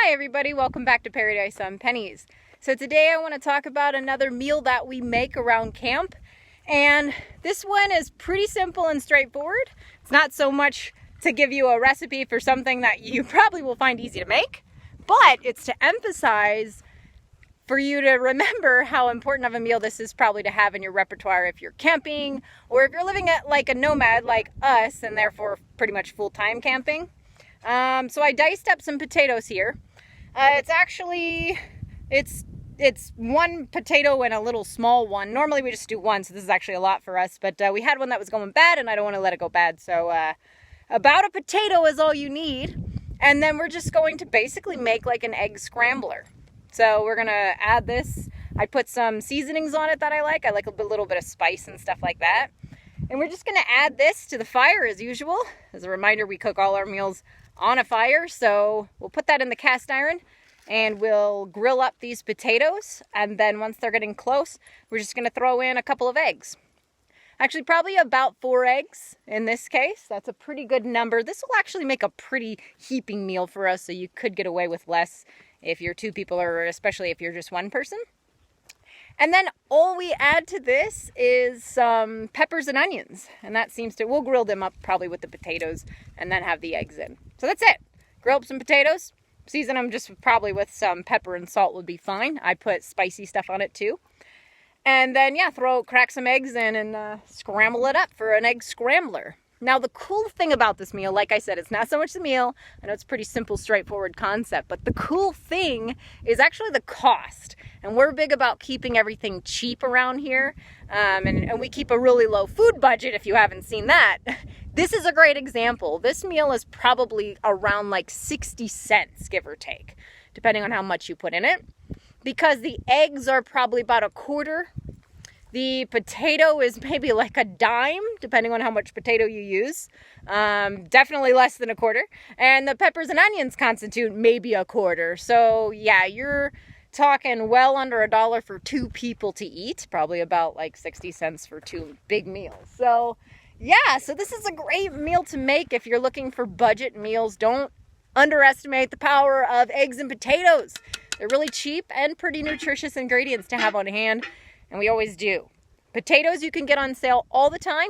Hi everybody, welcome back to Paradise on Pennies. So today I want to talk about another meal that we make around camp. And this one is pretty simple and straightforward. It's not so much to give you a recipe for something that you probably will find easy to make, but it's to emphasize for you to remember how important of a meal this is probably to have in your repertoire if you're camping or if you're living at like a nomad like us and therefore pretty much full-time camping. So I diced up some potatoes here. It's one potato and a little small one. Normally we just do one, so this is actually a lot for us, but we had one that was going bad and I don't want to let it go bad. So about a potato is all you need. And then we're just going to basically make like an egg scrambler. So we're gonna add this. I put some seasonings on it that I like. I like a little bit of spice and stuff like that. And we're just gonna add this to the fire as usual. As a reminder, we cook all our meals on a fire, so we'll put that in the cast iron and we'll grill up these potatoes, and then once they're getting close, we're just going to throw in a couple of eggs. Actually, probably about 4 eggs in this case. That's a pretty good number. This will actually make a pretty heaping meal for us, so you could get away with less if you're 2 people or especially if you're just 1 person. And then all we add to this is some peppers and onions. And that we'll grill them up probably with the potatoes and then have the eggs in. So that's it. Grill up some potatoes, season them just probably with some pepper and salt would be fine. I put spicy stuff on it too. And then, yeah, crack some eggs in and scramble it up for an egg scrambler. Now, the cool thing about this meal, like I said, it's not so much the meal. I know it's a pretty simple, straightforward concept, but the cool thing is actually the cost. And we're big about keeping everything cheap around here. And we keep a really low food budget, if you haven't seen that. This is a great example. This meal is probably around like 60 cents, give or take, depending on how much you put in it. Because the eggs are probably about a quarter. The potato is maybe like a dime, depending on how much potato you use. Definitely less than a quarter. And the peppers and onions constitute maybe a quarter. So yeah, you're talking well under $1 for 2 people to eat. Probably about like 60 cents for 2 big meals. So yeah, so this is a great meal to make if you're looking for budget meals. Don't underestimate the power of eggs and potatoes. They're really cheap and pretty nutritious ingredients to have on hand. And we always do. Potatoes you can get on sale all the time.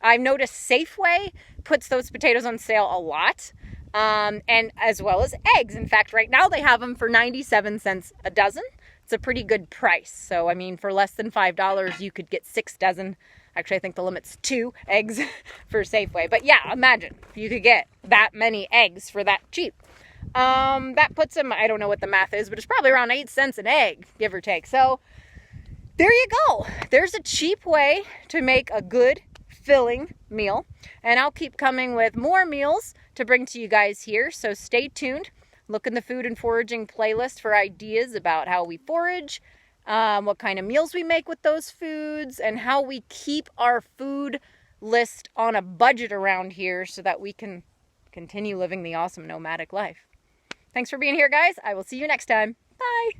I've noticed Safeway puts those potatoes on sale a lot. And as well as eggs. In fact, right now they have them for 97 cents a dozen. It's a pretty good price. So, I mean, for less than $5, you could get 6 dozen. Actually, I think the limit's 2 eggs for Safeway. But yeah, imagine if you could get that many eggs for that cheap. That puts them, I don't know what the math is, but it's probably around 8 cents an egg, give or take. So, there you go. There's a cheap way to make a good, filling meal. And I'll keep coming with more meals to bring to you guys here. So stay tuned. Look in the food and foraging playlist for ideas about how we forage, what kind of meals we make with those foods, and how we keep our food list on a budget around here so that we can continue living the awesome nomadic life. Thanks for being here, guys. I will see you next time. Bye.